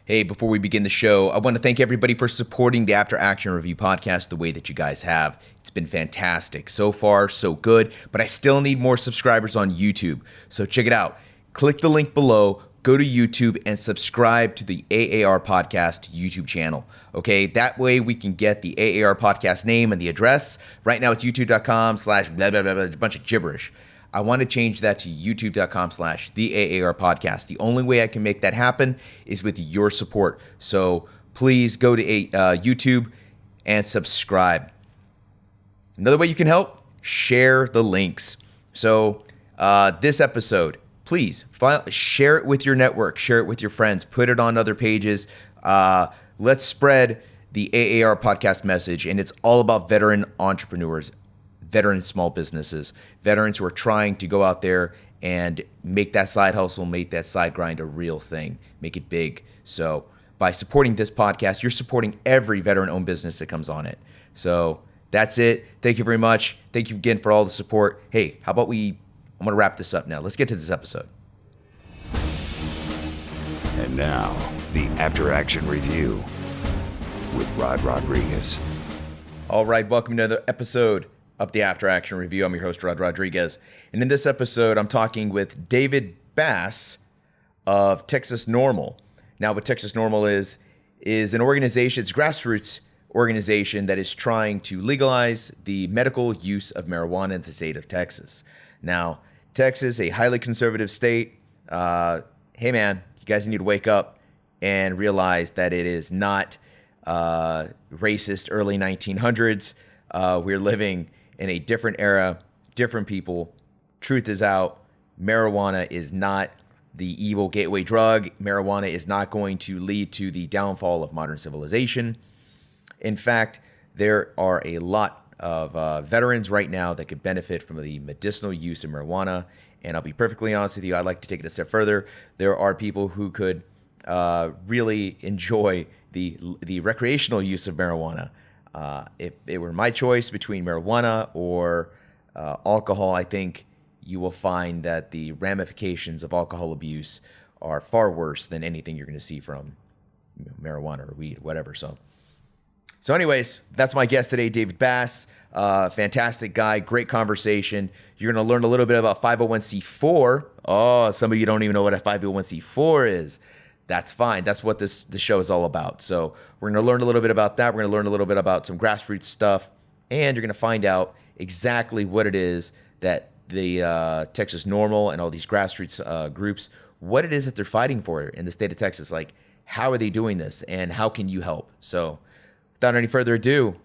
Hey, before we begin the show, I want to thank everybody for supporting the After Action Review podcast the way that you guys have. It's been fantastic. So far, so good, but I still need more subscribers on YouTube. So check it out. Click the link below, go to YouTube, and subscribe to the AAR Podcast YouTube channel. Okay, that way we can get the AAR Podcast name and the address. Right now it's youtube.com/blah, blah, blah, blah, a bunch of gibberish. I want to change that to youtube.com/the AAR podcast. The only way I can make that happen is with your support. So please go to YouTube and subscribe. Another way you can help, share the links. So this episode, please share it with your network, share it with your friends, put it on other pages. Let's spread the AAR podcast message. And it's all about veteran entrepreneurs, veteran small businesses, veterans who are trying to go out there and make that side hustle, make that side grind a real thing, make it big. So by supporting this podcast, you're supporting every veteran-owned business that comes on it. So that's it. Thank you very much. Thank you again for all the support. Hey, how about I'm going to wrap this up now. Let's get to this episode. And now, the After Action Review with Rod Rodriguez. All right, welcome to another episode of the After Action Review. I'm your host, Rod Rodriguez. And in this episode, I'm talking with David Bas of Texas NORML. Now, what Texas NORML is an organization, it's a grassroots organization that is trying to legalize the medical use of marijuana in the state of Texas. Now, Texas, a highly conservative state. Hey, man, you guys need to wake up and realize that it is not racist early 1900s. We're living in a different era, different people. Truth is out. Marijuana is not the evil gateway drug. Marijuana is not going to lead to the downfall of modern civilization. In fact, there are a lot of veterans right now that could benefit from the medicinal use of marijuana. And I'll be perfectly honest with you, I'd like to take it a step further. There are people who could really enjoy the recreational use of marijuana. If it were my choice between marijuana or alcohol, I think you will find that the ramifications of alcohol abuse are far worse than anything you're going to see from marijuana or weed, whatever. So anyways, that's my guest today, David Bas. Fantastic guy, great conversation. You're going to learn a little bit about 501c4. Oh, some of you don't even know what a 501c4 is. That's fine. That's what this show is all about. So we're going to learn a little bit about that. We're going to learn a little bit about some grassroots stuff. And you're going to find out exactly what it is that the Texas NORML and all these grassroots groups, what it is that they're fighting for in the state of Texas. Like, how are they doing this? And how can you help? So without any further ado,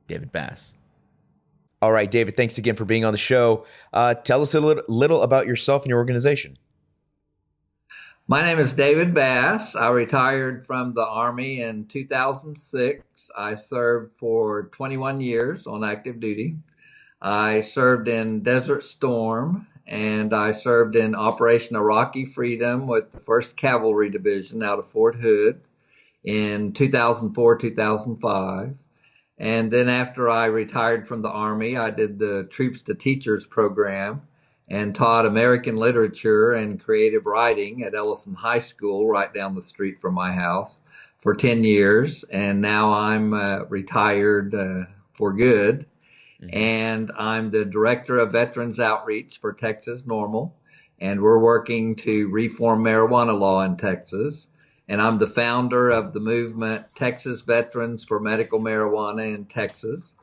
David Bas. All right, David, thanks again for being on the show. Tell us a little about yourself and your organization. My name is David Bas. I retired from the Army in 2006. I served for 21 years on active duty. I served in Desert Storm, and I served in Operation Iraqi Freedom with the 1st Cavalry Division out of Fort Hood in 2004, 2005. And then after I retired from the Army, I did the Troops to Teachers program and taught American literature and creative writing at Ellison High School right down the street from my house for 10 years. And now I'm retired for good. Mm-hmm. And I'm the Director of Veterans Outreach for Texas NORML. And we're working to reform marijuana law in Texas. And I'm the founder of the movement Texas Veterans for Medical Marijuana in Texas,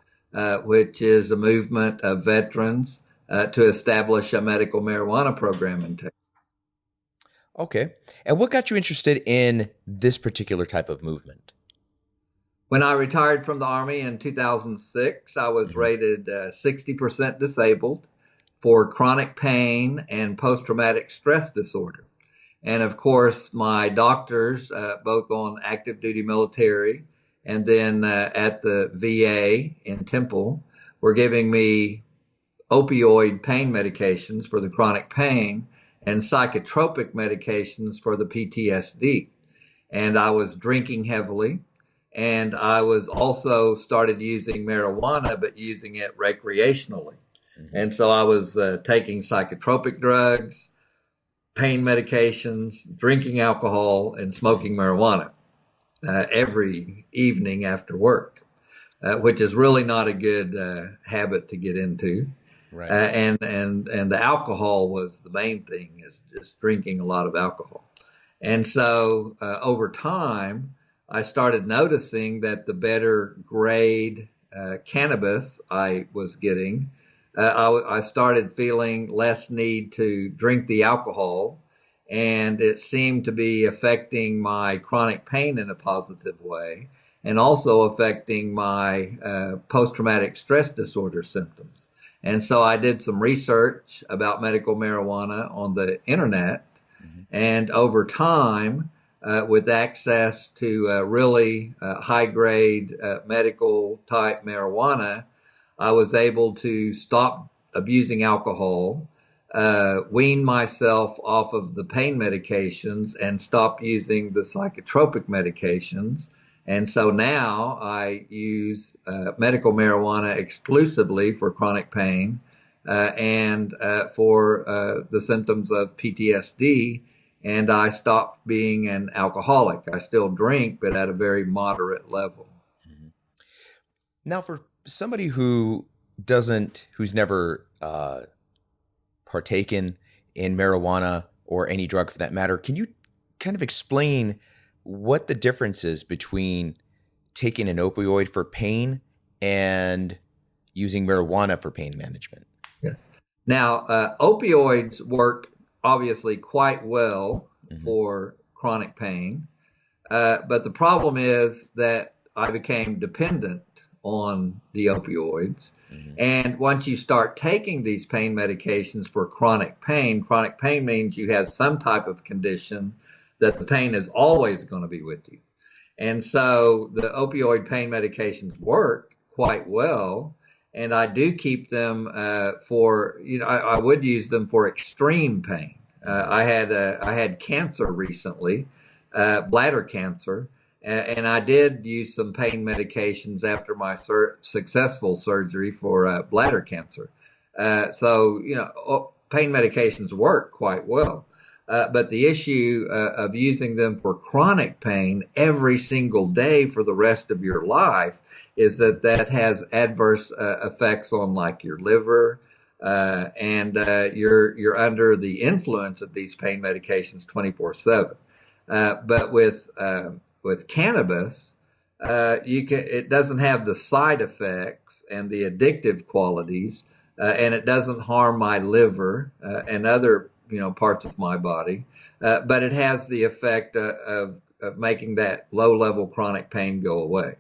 which is a movement of veterans to establish a medical marijuana program in Texas. Okay. And what got you interested in this particular type of movement? When I retired from the Army in 2006, I was rated 60% disabled for chronic pain and post-traumatic stress disorder. And of course, my doctors, both on active duty military and then at the VA in Temple, were giving me opioid pain medications for the chronic pain and psychotropic medications for the PTSD. And I was drinking heavily. And I was also started using marijuana, but using it recreationally. Mm-hmm. And so I was taking psychotropic drugs, pain medications, drinking alcohol, and smoking marijuana every evening after work, which is really not a good habit to get into. Right. And the alcohol was the main thing, is just drinking a lot of alcohol. And so over time, I started noticing that the better grade cannabis I was getting, I started feeling less need to drink the alcohol, and it seemed to be affecting my chronic pain in a positive way, and also affecting my post-traumatic stress disorder symptoms. And so I did some research about medical marijuana on the internet, and over time, with access to really high-grade medical type marijuana, I was able to stop abusing alcohol, wean myself off of the pain medications, and stop using the psychotropic medications. And so now I use medical marijuana exclusively for chronic pain and for the symptoms of PTSD. And I stopped being an alcoholic. I still drink, but at a very moderate level. Now, for somebody who's never partaken in marijuana or any drug for that matter, can you kind of explain what the difference is between taking an opioid for pain and using marijuana for pain management? Yeah. Now, opioids work obviously quite well for chronic pain, but the problem is that I became dependent on the opioids. And once you start taking these pain medications for chronic pain means you have some type of condition that the pain is always going to be with you. And so the opioid pain medications work quite well. And I do keep them for, I would use them for extreme pain. I had cancer recently, bladder cancer, and I did use some pain medications after my successful surgery for bladder cancer. So, pain medications work quite well. But the issue of using them for chronic pain every single day for the rest of your life is that has adverse effects on like your liver, and you're under the influence of these pain medications 24/7. But with cannabis, it doesn't have the side effects and the addictive qualities, and it doesn't harm my liver and other parts of my body, but it has the effect of making that low-level chronic pain go away.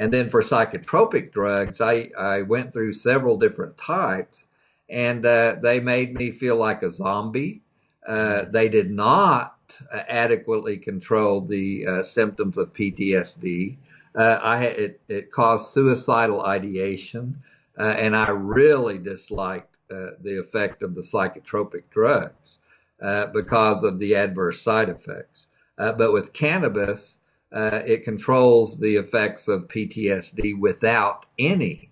And then for psychotropic drugs, I went through several different types, and they made me feel like a zombie. They did not adequately control the symptoms of PTSD. It caused suicidal ideation, and I really disliked the effect of the psychotropic drugs because of the adverse side effects. But with cannabis, it controls the effects of PTSD without any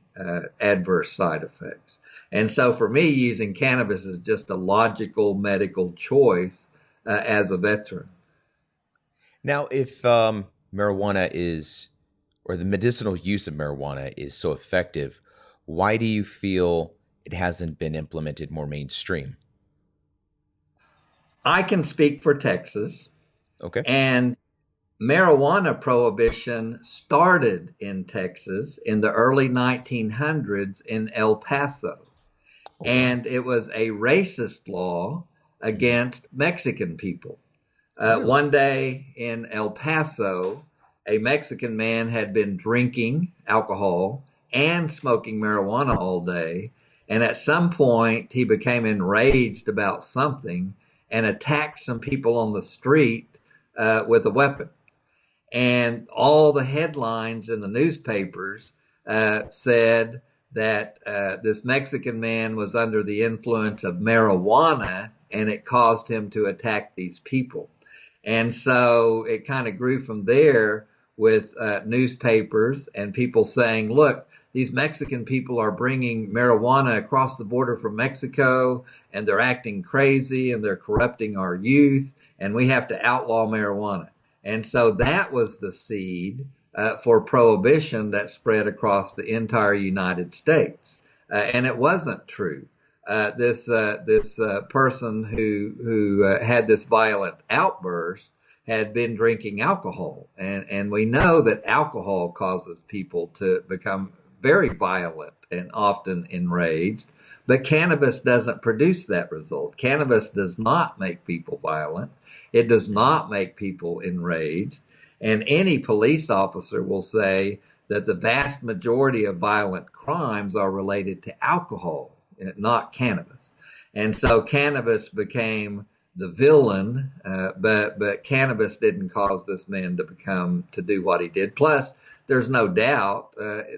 adverse side effects. And so for me, using cannabis is just a logical medical choice as a veteran. Now, if marijuana or the medicinal use of marijuana is so effective, why do you feel it hasn't been implemented more mainstream? I can speak for Texas. Okay. And marijuana prohibition started in Texas in the early 1900s in El Paso. And it was a racist law against Mexican people. Really? One day in El Paso, a Mexican man had been drinking alcohol and smoking marijuana all day. And at some point, he became enraged about something and attacked some people on the street with a weapon. And all the headlines in the newspapers said that this Mexican man was under the influence of marijuana, and it caused him to attack these people. And so it kind of grew from there with newspapers and people saying, look, these Mexican people are bringing marijuana across the border from Mexico, and they're acting crazy and they're corrupting our youth, and we have to outlaw marijuana. And so that was the seed for prohibition that spread across the entire United States. And it wasn't true. This person who had this violent outburst had been drinking alcohol, and we know that alcohol causes people to become very violent and often enraged, but cannabis doesn't produce that result. Cannabis does not make people violent. It does not make people enraged, and any police officer will say that the vast majority of violent crimes are related to alcohol, not cannabis. And so cannabis became the villain, but cannabis didn't cause this man to do what he did. Plus, there's no doubt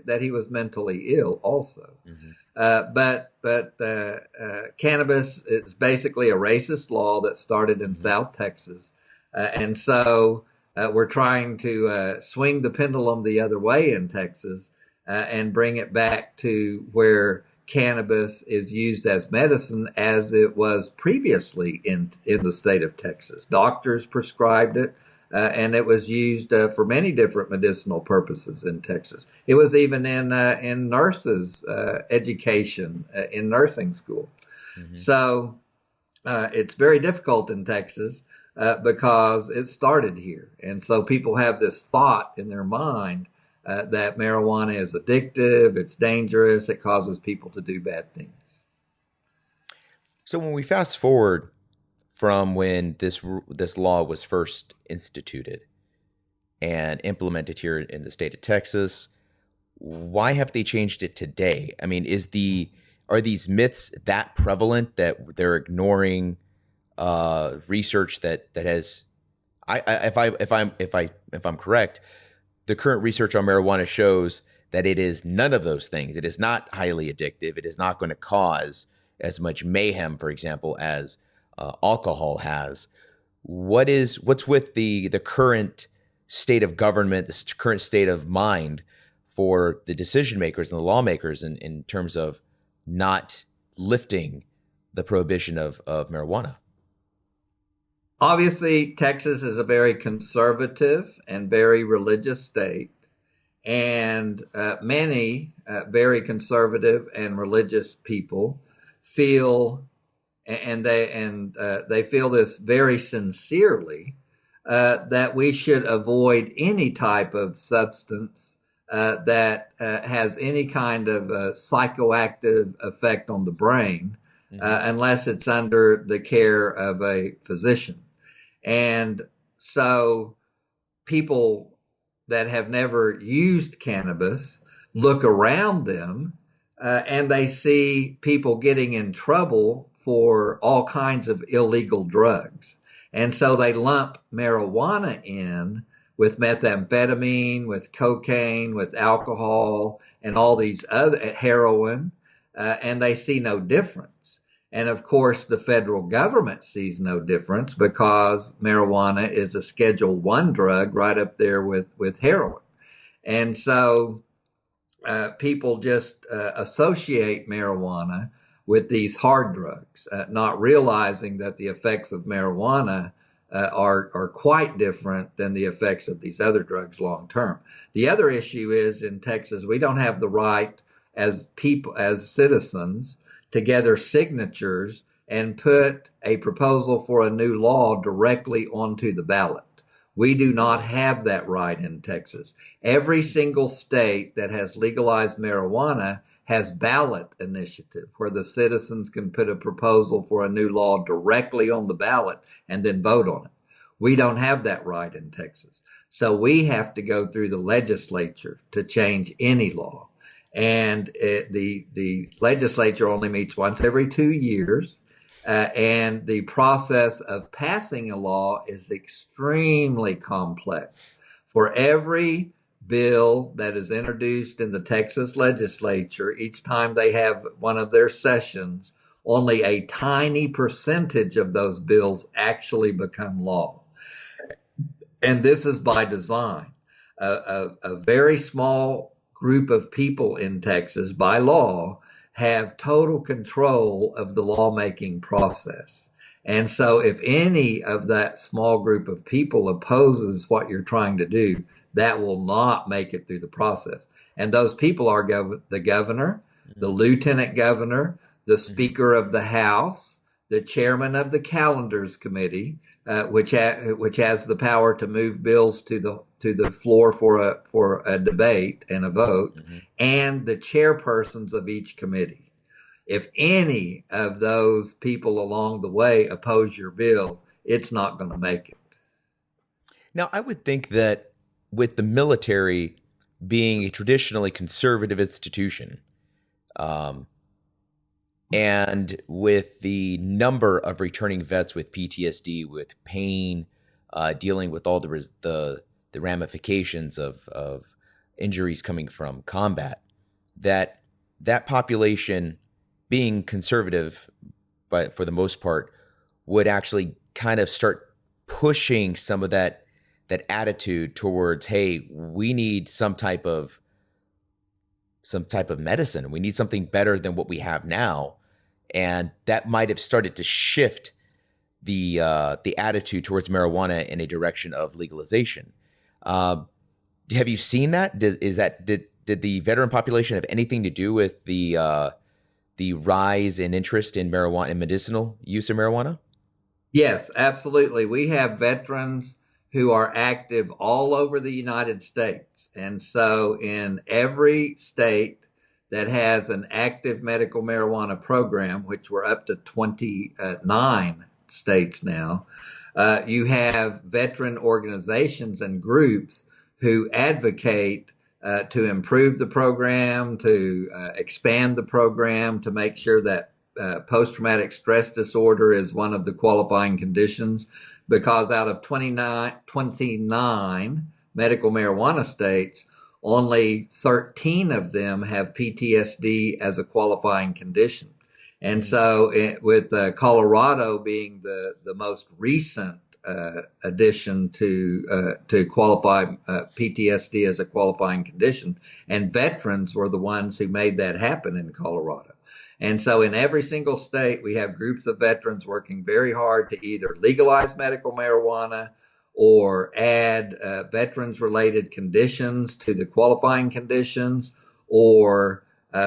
that he was mentally ill also. Mm-hmm. But cannabis is basically a racist law that started in South Texas. And so we're trying to swing the pendulum the other way in Texas and bring it back to where cannabis is used as medicine as it was previously in the state of Texas. Doctors prescribed it, and it was used for many different medicinal purposes in Texas. It was even in nurses' education in nursing school. Mm-hmm. So it's very difficult in Texas because it started here. And so people have this thought in their mind that marijuana is addictive, it's dangerous, it causes people to do bad things. So when we fast forward from when this law was first instituted and implemented here in the state of Texas, why have they changed it today? I mean, are these myths that prevalent that they're ignoring research that has, if I'm correct, the current research on marijuana shows that it is none of those things. It is not highly addictive. It is not going to cause as much mayhem, for example, as alcohol has. What's with the current state of government, the current state of mind for the decision makers and the lawmakers in terms of not lifting the prohibition of marijuana? Obviously, Texas is a very conservative and very religious state, and many very conservative and religious people feel, and they feel this very sincerely, that we should avoid any type of substance that has any kind of psychoactive effect on the brain, unless it's under the care of a physician. And so people that have never used cannabis look around them and they see people getting in trouble for all kinds of illegal drugs. And so they lump marijuana in with methamphetamine, with cocaine, with alcohol, and all these other, heroin, and they see no difference. And of course, the federal government sees no difference because marijuana is a Schedule I drug right up there with heroin. And so people just associate marijuana with these hard drugs, not realizing that the effects of marijuana are quite different than the effects of these other drugs long term. The other issue is in Texas, we don't have the right as people, as citizens, to gather signatures and put a proposal for a new law directly onto the ballot. We do not have that right in Texas. Every single state that has legalized marijuana has ballot initiative where the citizens can put a proposal for a new law directly on the ballot and then vote on it. We don't have that right in Texas. So we have to go through the legislature to change any law. And the legislature only meets once every 2 years. And the process of passing a law is extremely complex. For every bill that is introduced in the Texas legislature, each time they have one of their sessions, only a tiny percentage of those bills actually become law. And this is by design. A very small group of people in Texas by law have total control of the lawmaking process. And so if any of that small group of people opposes what you're trying to do, that will not make it through the process. And those people are the governor, the lieutenant governor, the Speaker of the House, the chairman of the Calendars Committee, which has the power to move bills to the floor for a debate and a vote, and the chairpersons of each committee. If any of those people along the way oppose your bill, it's not going to make it. Now, I would think that with the military being a traditionally conservative institution, and with the number of returning vets with PTSD, with pain, dealing with all the ramifications of injuries coming from combat, that population being conservative, but for the most part, would actually kind of start pushing some of that attitude towards, hey, we need some type of medicine. We need something better than what we have now. And that might have started to shift the attitude towards marijuana in a direction of legalization. Have you seen that? Did the veteran population have anything to do with the rise in interest in marijuana and medicinal use of marijuana? Yes, absolutely. We have veterans who are active all over the United States. And so in every state that has an active medical marijuana program, which we're up to 29 states now, you have veteran organizations and groups who advocate to improve the program, to expand the program, to make sure that post-traumatic stress disorder is one of the qualifying conditions, because out of 29 medical marijuana states, only 13 of them have PTSD as a qualifying condition. And so with Colorado being the most recent addition to qualify PTSD as a qualifying condition, and veterans were the ones who made that happen in Colorado. And so in every single state, we have groups of veterans working very hard to either legalize medical marijuana or add veterans-related conditions to the qualifying conditions, or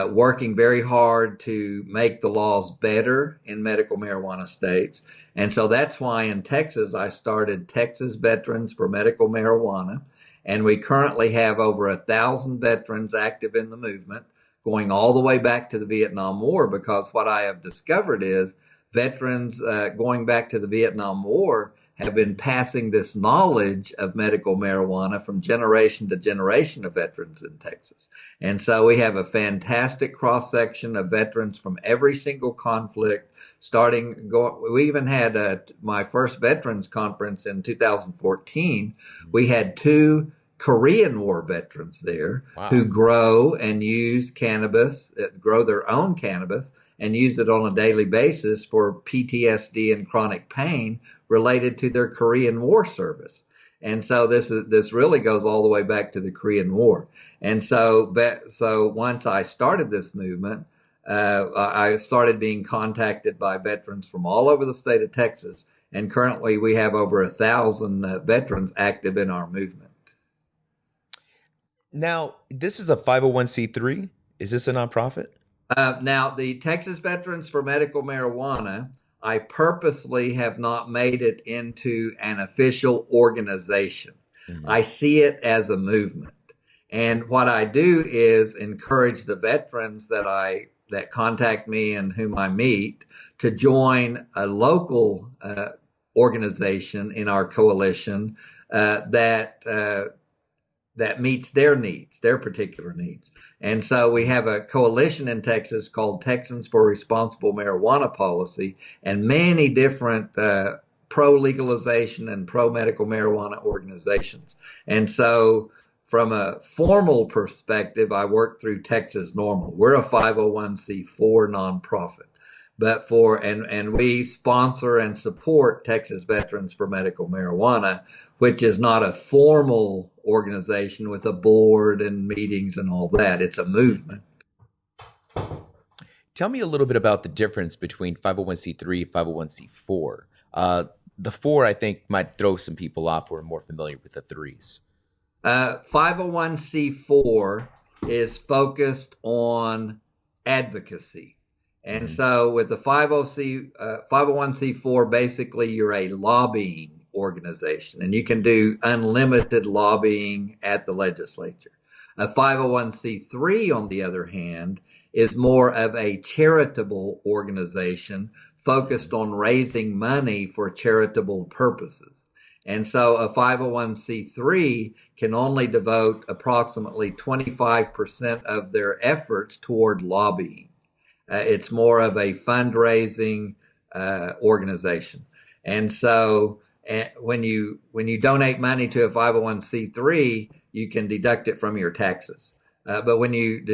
working very hard to make the laws better in medical marijuana states. And so that's why in Texas, I started Texas Veterans for Medical Marijuana. And we currently have over 1,000 veterans active in the movement, going all the way back to the Vietnam War, because what I have discovered is veterans going back to the Vietnam War have been passing this knowledge of medical marijuana from generation to generation of veterans in Texas. And so we have a fantastic cross-section of veterans from every single conflict, we even had my first veterans conference in 2014. We had 2 Korean War veterans there. Wow. Who grow and use cannabis, grow their own cannabis, and use it on a daily basis for PTSD and chronic pain related to their Korean War service. And so this really goes all the way back to the Korean War. And so once I started this movement, I started being contacted by veterans from all over the state of Texas. And currently we have over 1,000 veterans active in our movement. Now, this is a 501c3. Is this a nonprofit? Now, the Texas Veterans for Medical Marijuana, I purposely have not made it into an official organization. Mm-hmm. I see it as a movement. And what I do is encourage the veterans that contact me and whom I meet to join a local organization in our coalition that meets their needs, their particular needs. And so we have a coalition in Texas called Texans for Responsible Marijuana Policy, and many different pro-legalization and pro-medical marijuana organizations. And so from a formal perspective, I work through Texas NORML. We're a 501c4 nonprofit. and we sponsor and support Texas Veterans for Medical Marijuana, which is not a formal organization with a board and meetings and all that. It's a movement. Tell me a little bit about the difference between 501c3 and 501c4. The four, I think, might throw some people off who are more familiar with the threes. 501c4 is focused on advocacy. And so with the 501c4, basically you're a lobbying organization and you can do unlimited lobbying at the legislature. A 501c3, on the other hand, is more of a charitable organization focused on raising money for charitable purposes. And so a 501c3 can only devote approximately 25% of their efforts toward lobbying. It's more of a fundraising organization. And so when you donate money to a 501c3, you can deduct it from your taxes. But when you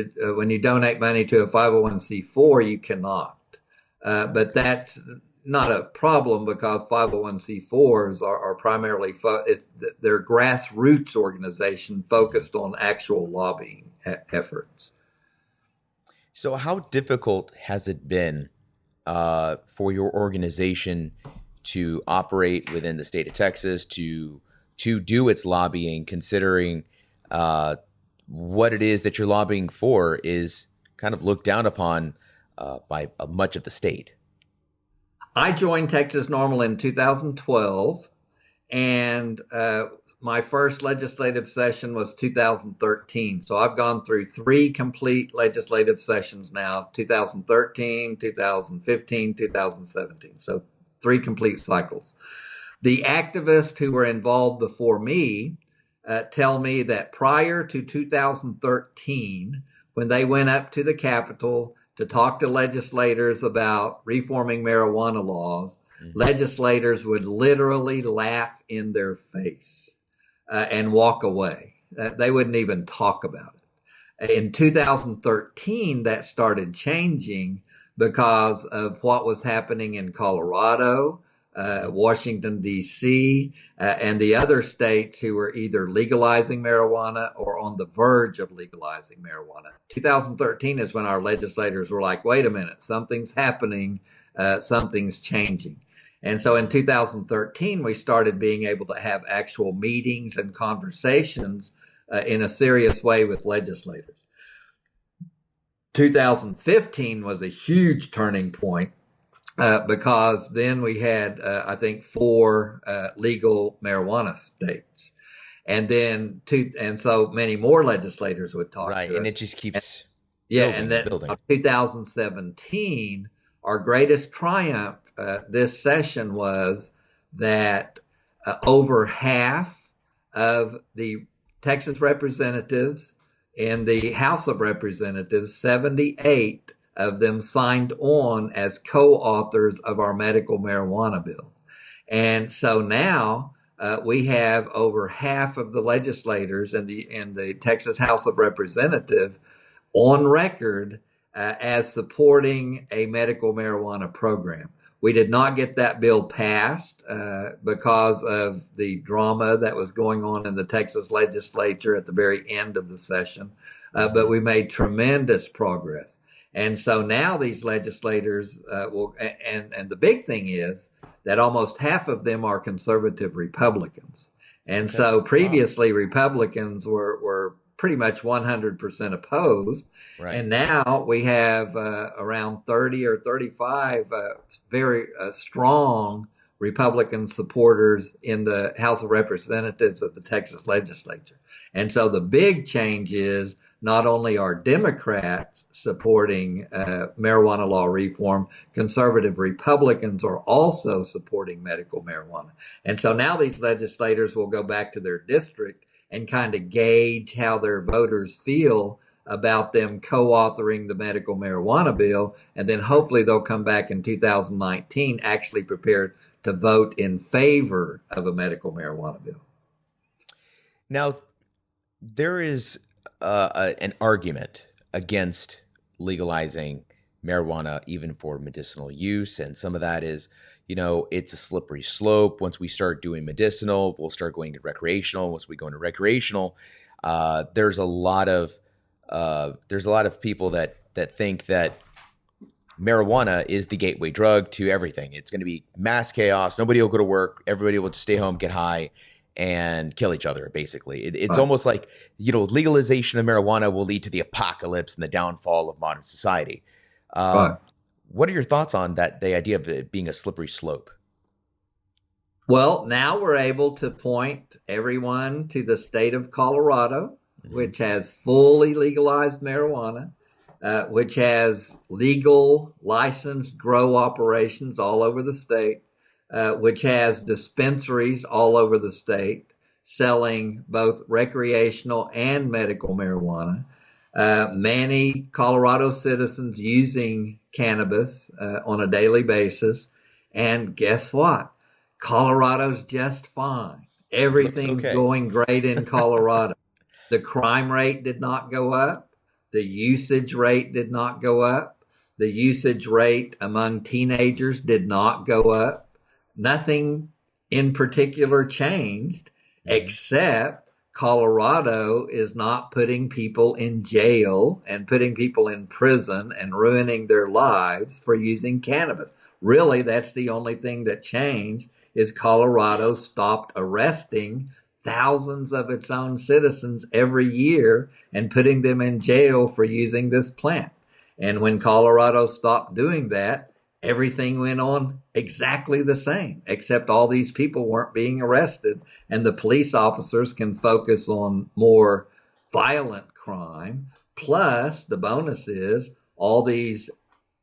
donate money to a 501c4, you cannot. But that's not a problem because 501c4s are primarily they're grassroots organization focused on actual lobbying efforts. So how difficult has it been for your organization to operate within the state of Texas, to do its lobbying, considering what it is that you're lobbying for is kind of looked down upon by much of the state? I joined Texas NORML in 2012, and my first legislative session was 2013. So I've gone through 3 complete legislative sessions now, 2013, 2015, 2017. So 3 complete cycles. The activists who were involved before me tell me that prior to 2013, when they went up to the Capitol to talk to legislators about reforming marijuana laws, legislators would literally laugh in their face and walk away. They wouldn't even talk about it. In 2013, that started changing because of what was happening in Colorado, Washington, D.C., and the other states who were either legalizing marijuana or on the verge of legalizing marijuana. 2013 is when our legislators were like, wait a minute, something's happening, something's changing. And so in 2013, we started being able to have actual meetings and conversations in a serious way with legislators. 2015 was a huge turning point because then we had, I think, 4 legal marijuana states. And then and so many more legislators would talk to us. And it just keeps building. building. 2017, our greatest triumph this session was that over half of the Texas representatives in the House of Representatives, 78 of them signed on as co-authors of our medical marijuana bill. And so now we have over half of the legislators in the Texas House of Representatives on record as supporting a medical marijuana program. We did not get that bill passed because of the drama that was going on in the Texas legislature at the very end of the session, but we made tremendous progress. And so now these legislators and the big thing is that almost half of them are conservative Republicans. And so previously Republicans were pretty much 100% opposed. Right. And now we have around 30 or 35 very strong Republican supporters in the House of Representatives of the Texas legislature. And so the big change is not only are Democrats supporting marijuana law reform, conservative Republicans are also supporting medical marijuana. And so now these legislators will go back to their district and kind of gauge how their voters feel about them co-authoring the medical marijuana bill. And then hopefully they'll come back in 2019 actually prepared to vote in favor of a medical marijuana bill. Now, there is an argument against legalizing marijuana even for medicinal use. And some of that is, it's a slippery slope. Once we start doing medicinal, we'll start going to recreational. Once we go into recreational, there's a lot of people that think that marijuana is the gateway drug to everything. It's going to be mass chaos. Nobody will go to work. Everybody will just stay home, get high, and kill each other, basically. It's almost like, legalization of marijuana will lead to the apocalypse and the downfall of modern society. Right. What are your thoughts on that, the idea of it being a slippery slope? Well, now we're able to point everyone to the state of Colorado, which has fully legalized marijuana, which has legal licensed grow operations all over the state, which has dispensaries all over the state selling both recreational and medical marijuana. Many Colorado citizens using cannabis on a daily basis. And guess what? Colorado's just fine. Everything's going great in Colorado. The crime rate did not go up. The usage rate did not go up. The usage rate among teenagers did not go up. Nothing in particular changed, except Colorado is not putting people in jail and putting people in prison and ruining their lives for using cannabis. Really, that's the only thing that changed, is Colorado stopped arresting thousands of its own citizens every year and putting them in jail for using this plant. And when Colorado stopped doing that, everything went on exactly the same, except all these people weren't being arrested, and the police officers can focus on more violent crime. Plus, the bonus is all these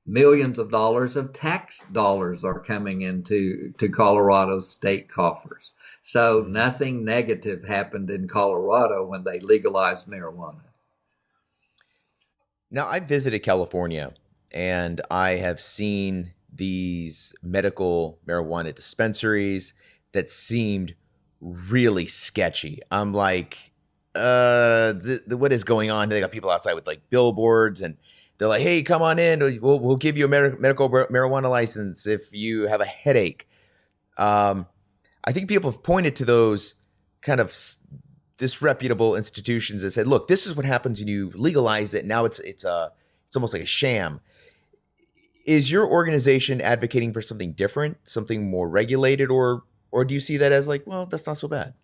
millions of dollars of tax dollars are coming into Colorado's state coffers. So nothing negative happened in Colorado when they legalized marijuana. Now, I visited California and I have seen these medical marijuana dispensaries that seemed really sketchy. I'm like, what is going on? They got people outside with like billboards, and they're like, hey, come on in. We'll give you a medical marijuana license if you have a headache. I think people have pointed to those kind of disreputable institutions and said, look, this is what happens when you legalize it. Now it's almost like a sham. Is your organization advocating for something different, something more regulated, or do you see that as like, well, that's not so bad?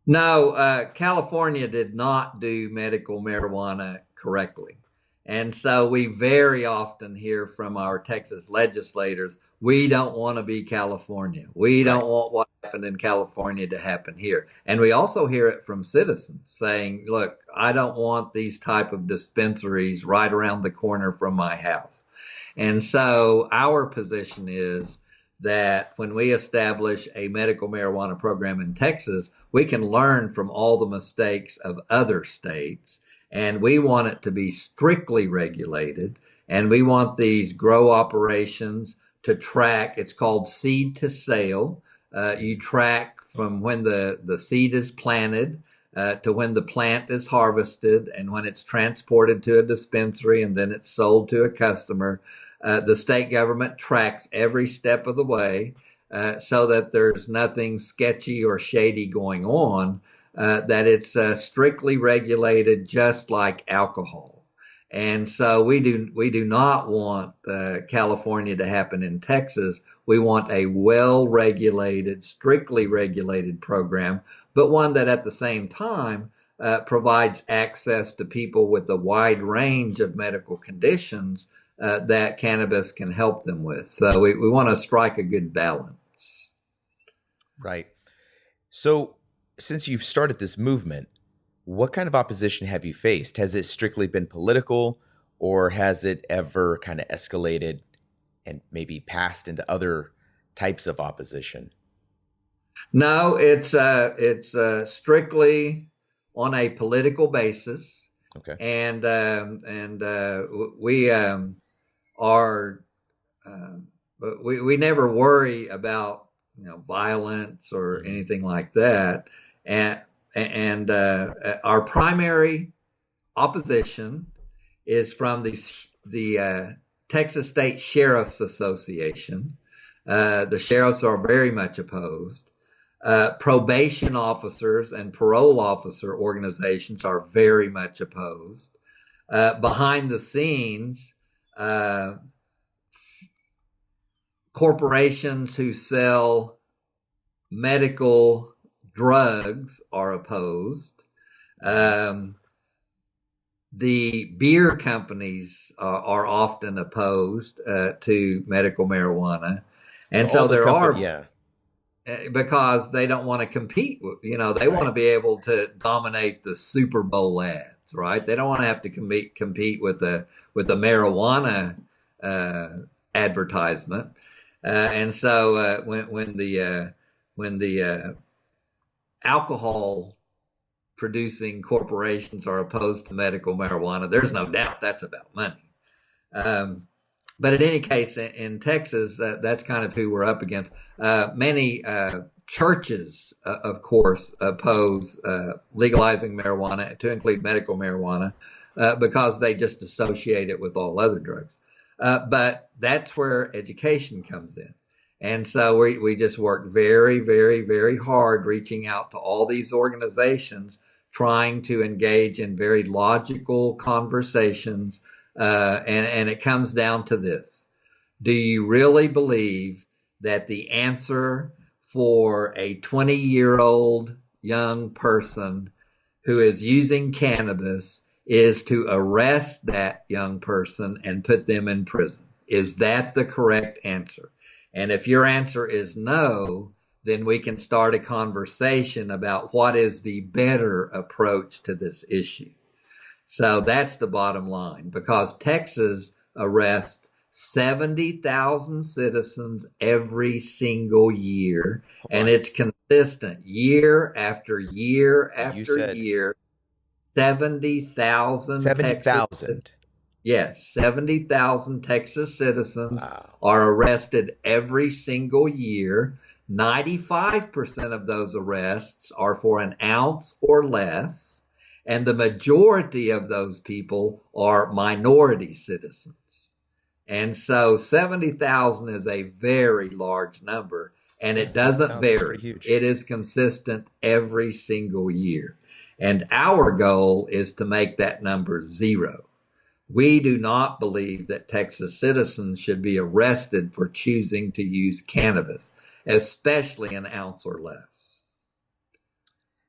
No, California did not do medical marijuana correctly. And so we very often hear from our Texas legislators, we don't want to be California. We don't want what happened in California to happen here. And we also hear it from citizens saying, look, I don't want these type of dispensaries right around the corner from my house. And so our position is that when we establish a medical marijuana program in Texas, we can learn from all the mistakes of other states. And we want it to be strictly regulated. And we want these grow operations to track. It's called seed to sale. You track from when the seed is planted to when the plant is harvested and when it's transported to a dispensary and then it's sold to a customer. The state government tracks every step of the way so that there's nothing sketchy or shady going on. That it's strictly regulated, just like alcohol. And so we do not want California to happen in Texas. We want a well-regulated, strictly regulated program, but one that at the same time provides access to people with a wide range of medical conditions that cannabis can help them with. So we want to strike a good balance. Right. So since you've started this movement, what kind of opposition have you faced? Has it strictly been political, or has it ever kind of escalated and maybe passed into other types of opposition? No, it's strictly on a political basis. Okay. And we are we never worry about violence or anything like that. And our primary opposition is from the Texas State Sheriff's Association. The sheriffs are very much opposed. Probation officers and parole officer organizations are very much opposed. Behind the scenes, corporations who sell medical drugs are opposed. The beer companies are often opposed to medical marijuana. And so there are, because they don't want to compete. They want to be able to dominate the Super Bowl ads, right? They don't want to have to compete with the marijuana advertisement. And so when the alcohol producing corporations are opposed to medical marijuana, there's no doubt that's about money. But in any case, in Texas, that's kind of who we're up against. Many churches, of course, oppose legalizing marijuana to include medical marijuana because they just associate it with all other drugs. But that's where education comes in. And so we just work very, very, very hard reaching out to all these organizations, trying to engage in very logical conversations. And it comes down to this. Do you really believe that the answer for a 20-year-old young person who is using cannabis is to arrest that young person and put them in prison? Is that the correct answer? And if your answer is no, then we can start a conversation about what is the better approach to this issue. So that's the bottom line, because Texas arrests 70,000 citizens every single year, and it's consistent year after year after year. 70,000 70,000. Yes, 70,000 Texas citizens are arrested every single year. 95% of those arrests are for an ounce or less. And the majority of those people are minority citizens. And so 70,000 is a very large number, and it doesn't vary. It is consistent every single year. And our goal is to make that number zero. We do not believe that Texas citizens should be arrested for choosing to use cannabis, especially an ounce or less.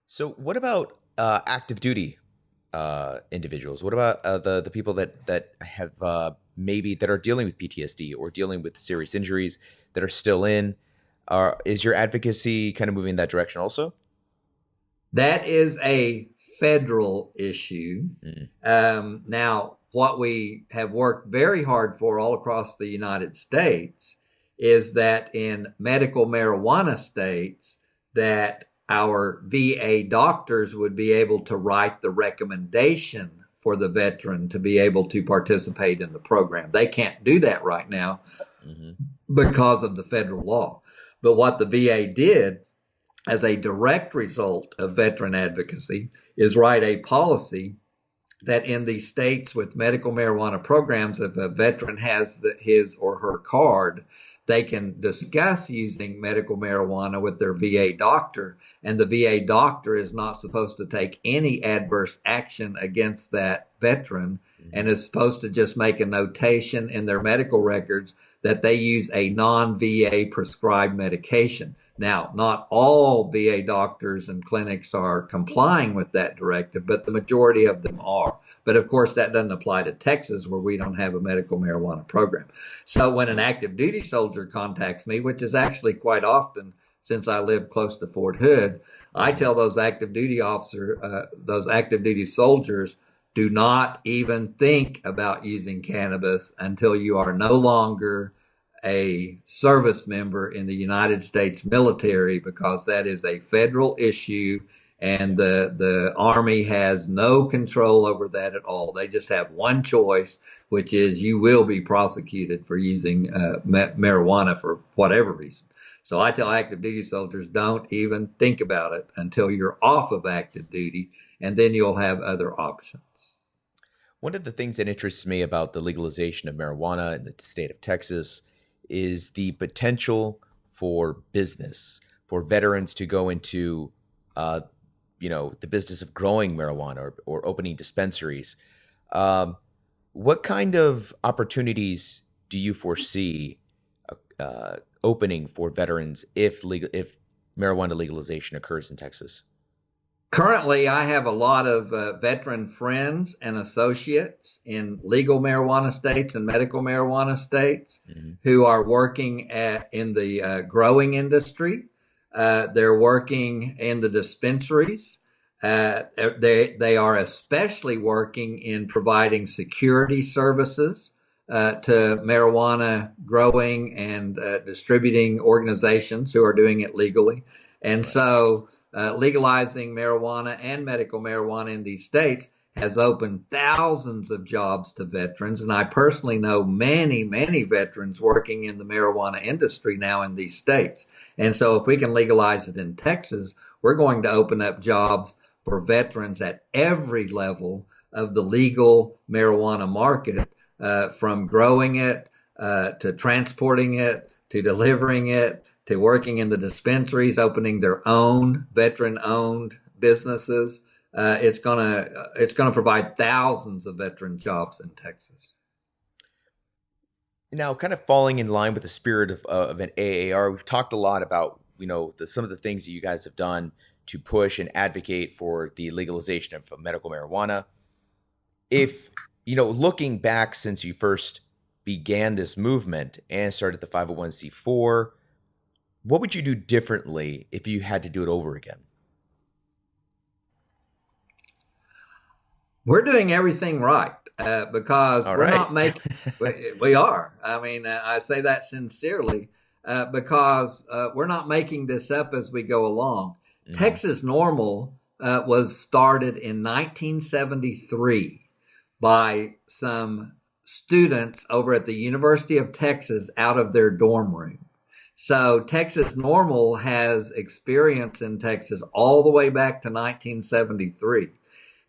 So what about active duty individuals? What about the people that have maybe that are dealing with PTSD or dealing with serious injuries that are still in? Is your advocacy kind of moving in that direction also? That is a federal issue. Now, what we have worked very hard for all across the United States is that in medical marijuana states, that our VA doctors would be able to write the recommendation for the veteran to be able to participate in the program. They can't do that right now because of the federal law. But what the VA did as a direct result of veteran advocacy is write a policy that in the states with medical marijuana programs, if a veteran has his or her card, they can discuss using medical marijuana with their VA doctor, and the VA doctor is not supposed to take any adverse action against that veteran and is supposed to just make a notation in their medical records that they use a non-VA prescribed medication. Now, not all VA doctors and clinics are complying with that directive, but the majority of them are. But of course, that doesn't apply to Texas, where we don't have a medical marijuana program. So when an active duty soldier contacts me, which is actually quite often since I live close to Fort Hood, I tell those active duty soldiers, do not even think about using cannabis until you are no longer a service member in the United States military, because that is a federal issue and the Army has no control over that at all. They just have one choice, which is you will be prosecuted for using marijuana for whatever reason. So I tell active duty soldiers, don't even think about it until you're off of active duty, and then you'll have other options. One of the things that interests me about the legalization of marijuana in the state of Texas is the potential for business, for veterans to go into, the business of growing marijuana or opening dispensaries. Um, what kind of opportunities do you foresee opening for veterans if marijuana legalization occurs in Texas? Currently, I have a lot of veteran friends and associates in legal marijuana states and medical marijuana states Hmm. who are working in the growing industry. They're working in the dispensaries. They are especially working in providing security services to marijuana growing and distributing organizations who are doing it legally. And Right. so legalizing marijuana and medical marijuana in these states has opened thousands of jobs to veterans. And I personally know many, many veterans working in the marijuana industry now in these states. And so if we can legalize it in Texas, we're going to open up jobs for veterans at every level of the legal marijuana market, from growing it to transporting it to delivering it to working in the dispensaries, opening their own veteran-owned businesses. It's gonna provide thousands of veteran jobs in Texas. Now, kind of falling in line with the spirit of an AAR, we've talked a lot about some of the things that you guys have done to push and advocate for the legalization of medical marijuana. If looking back since you first began this movement and started the 501c4, what would you do differently if you had to do it over again? We're doing everything right because All we're right. not making. We are. I mean, I say that sincerely because we're not making this up as we go along. Hmm. Texas NORML was started in 1973 by some students over at the University of Texas out of their dorm room. So Texas NORML has experience in Texas all the way back to 1973.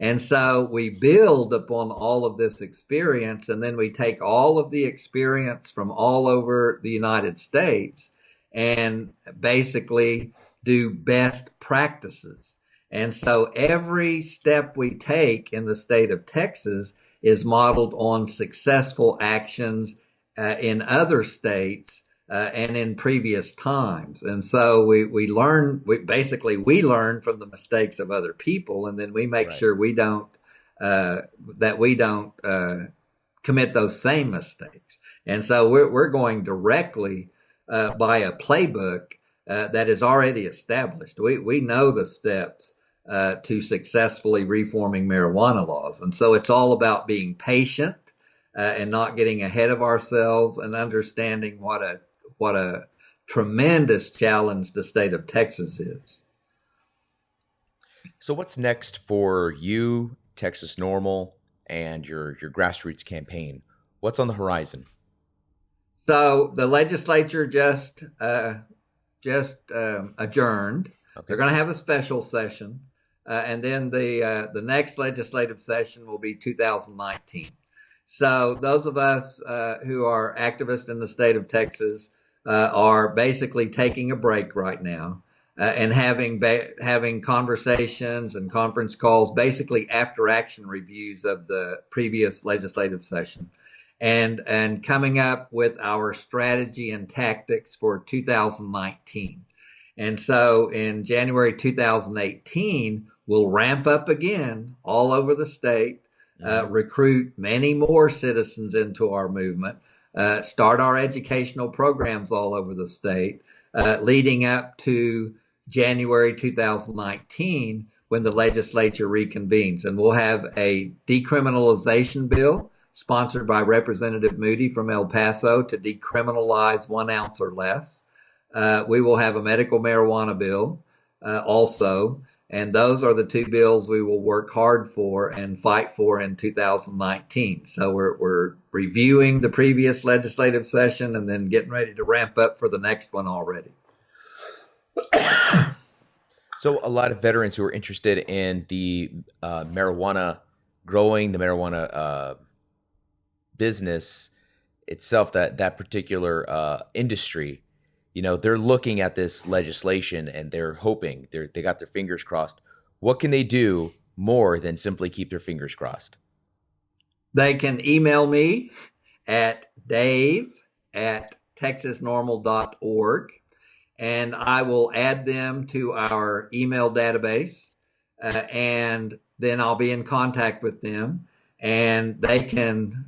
And so we build upon all of this experience, and then we take all of the experience from all over the United States and basically do best practices. And so every step we take in the state of Texas is modeled on successful actions in other states and in previous times. And so we learn, we learn from the mistakes of other people, and then we make Right. sure that we don't commit those same mistakes. And so we're going directly by a playbook that is already established. We know the steps to successfully reforming marijuana laws. And so it's all about being patient and not getting ahead of ourselves and understanding what a tremendous challenge the state of Texas is. So what's next for you, Texas NORML, and your grassroots campaign? What's on the horizon? So the legislature just adjourned. Okay. They're going to have a special session, and then the next legislative session will be 2019. So those of us who are activists in the state of Texas are basically taking a break right now and having conversations and conference calls, basically after action reviews of the previous legislative session, and coming up with our strategy and tactics for 2019. And so in January 2018, we'll ramp up again all over the state, recruit many more citizens into our movement, start our educational programs all over the state, leading up to January 2019 when the legislature reconvenes. And we'll have a decriminalization bill sponsored by Representative Moody from El Paso to decriminalize 1 ounce or less. We will have a medical marijuana bill also. And those are the two bills we will work hard for and fight for in 2019. So we're reviewing the previous legislative session and then getting ready to ramp up for the next one already. So a lot of veterans who are interested in the marijuana growing the marijuana business itself, that particular industry, they're looking at this legislation and they're hoping, they got their fingers crossed. What can they do more than simply keep their fingers crossed? They can email me at dave@texasnormal.org, and I will add them to our email database, and then I'll be in contact with them, and they can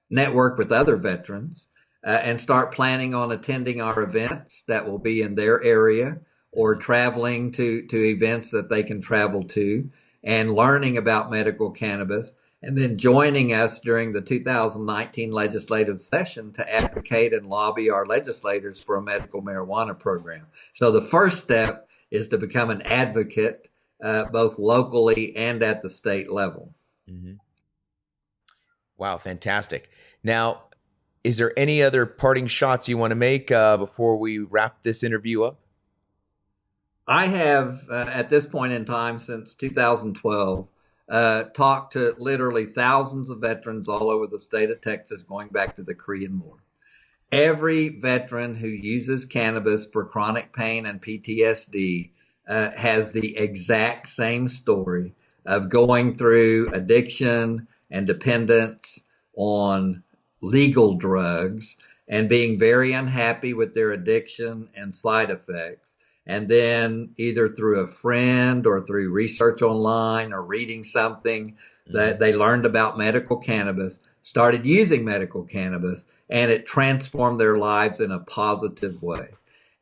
network with other veterans and start planning on attending our events that will be in their area, or traveling to events that they can travel to, and learning about medical cannabis, and then joining us during the 2019 legislative session to advocate and lobby our legislators for a medical marijuana program. So the first step is to become an advocate, both locally and at the state level. Mm-hmm. Wow, fantastic. Now, is there any other parting shots you want to make before we wrap this interview up? I have, at this point in time, since 2012, talked to literally thousands of veterans all over the state of Texas, going back to the Korean War. Every veteran who uses cannabis for chronic pain and PTSD has the exact same story of going through addiction and dependence on legal drugs and being very unhappy with their addiction and side effects. And then either through a friend or through research online or reading something that they learned about medical cannabis, started using medical cannabis, and it transformed their lives in a positive way.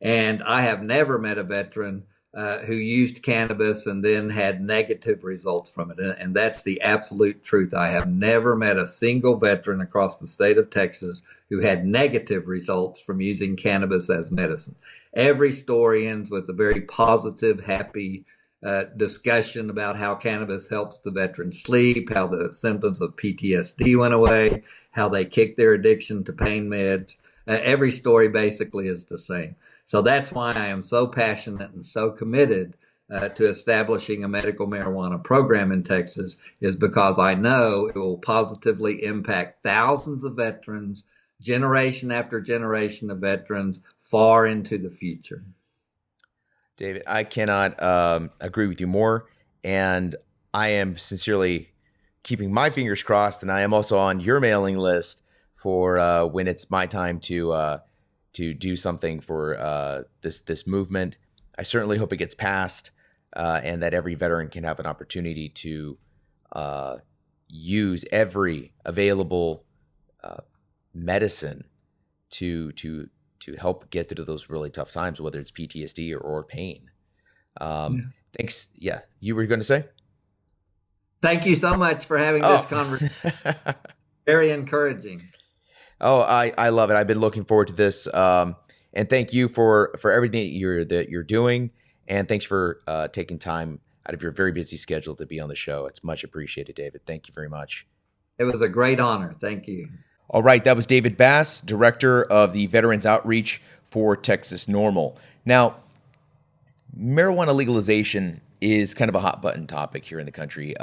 And I have never met a veteran who used cannabis and then had negative results from it. And that's the absolute truth. I have never met a single veteran across the state of Texas who had negative results from using cannabis as medicine. Every story ends with a very positive, happy discussion about how cannabis helps the veteran sleep, how the symptoms of PTSD went away, how they kicked their addiction to pain meds. Every story basically is the same. So that's why I am so passionate and so committed to establishing a medical marijuana program in Texas, is because I know it will positively impact thousands of veterans, generation after generation of veterans, far into the future. David, I cannot agree with you more. And I am sincerely keeping my fingers crossed. And I am also on your mailing list for when it's my time to do something for this movement. I certainly hope it gets passed and that every veteran can have an opportunity to use every available medicine to help get through those really tough times, whether it's PTSD or pain. Thanks. Yeah, you were going to say? Thank you so much for having this conversation. Very encouraging. Oh, I love it. I've been looking forward to this. And thank you for everything that you're doing. And thanks for taking time out of your very busy schedule to be on the show. It's much appreciated, David. Thank you very much. It was a great honor. Thank you. All right. That was David Bas, Director of the Veterans Outreach for Texas NORML. Now, marijuana legalization is kind of a hot button topic here in the country.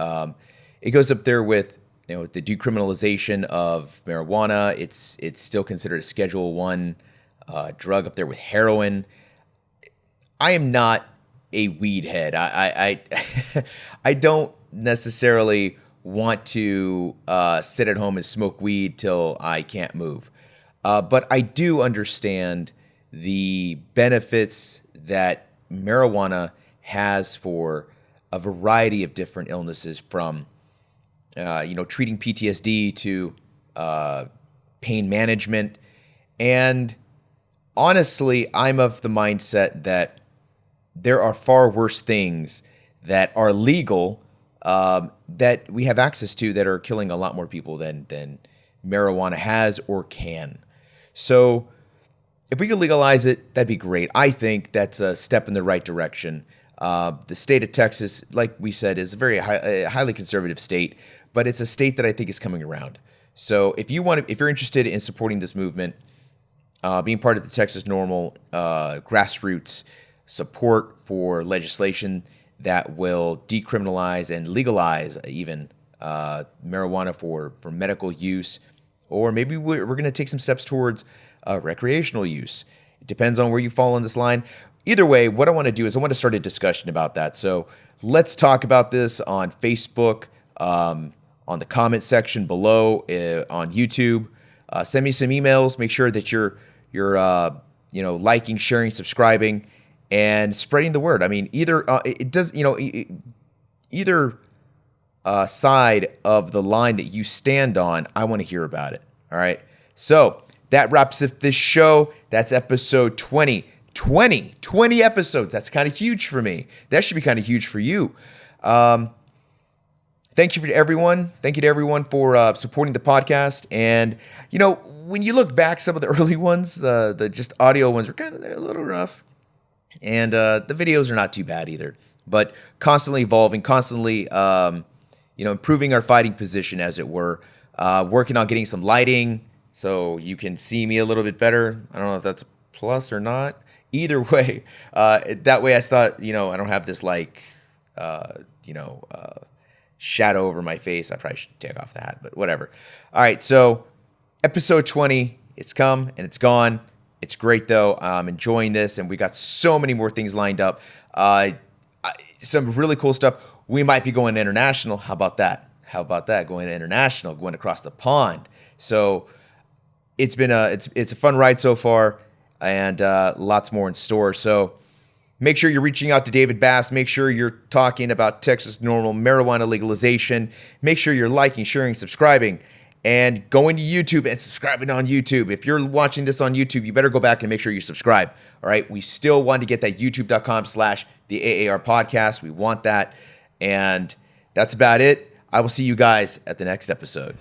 It goes up there with the decriminalization of marijuana. It's still considered a Schedule I drug, up there with heroin. I am not a weed head. I don't necessarily want to sit at home and smoke weed till I can't move. But I do understand the benefits that marijuana has for a variety of different illnesses, from treating PTSD to pain management. And honestly, I'm of the mindset that there are far worse things that are legal that we have access to that are killing a lot more people than marijuana has or can. So if we could legalize it, that'd be great. I think that's a step in the right direction. The state of Texas, like we said, is a very highly conservative state, but it's a state that I think is coming around. So if you're interested in supporting this movement, being part of the Texas NORML grassroots support for legislation that will decriminalize and legalize even marijuana for medical use, or maybe we're going to take some steps towards recreational use. It depends on where you fall on this line. Either way, what I want to do is I want to start a discussion about that. So let's talk about this on Facebook, on the comment section below, on YouTube. Send me some emails. Make sure that you're liking, sharing, subscribing, and spreading the word. I mean, either side of the line that you stand on, I want to hear about it. All right. So that wraps up this show. That's episode 20. 20 episodes. That's kind of huge for me. That should be kind of huge for you. Thank you to everyone. Thank you to everyone for supporting the podcast. And, when you look back, some of the early ones, the just audio ones were they're a little rough. And the videos are not too bad either. But constantly evolving, constantly, improving our fighting position, as it were. Working on getting some lighting so you can see me a little bit better. I don't know if that's a plus or not. Either way, that way I thought, I don't have this shadow over my face. I probably should take off the hat, but whatever. All right, so episode 20, it's come and it's gone. It's great though. I'm enjoying this, and we got so many more things lined up. Some really cool stuff. We might be going international. How about that? Going international, going across the pond. So it's been it's a fun ride so far, and lots more in store. So make sure you're reaching out to David Bas. Make sure you're talking about Texas NORML marijuana legalization. Make sure you're liking, sharing, subscribing, and going to YouTube and subscribing on YouTube. If you're watching this on YouTube, you better go back and make sure you subscribe. All right. We still want to get that youtube.com/the AAR podcast. We want that. And that's about it. I will see you guys at the next episode.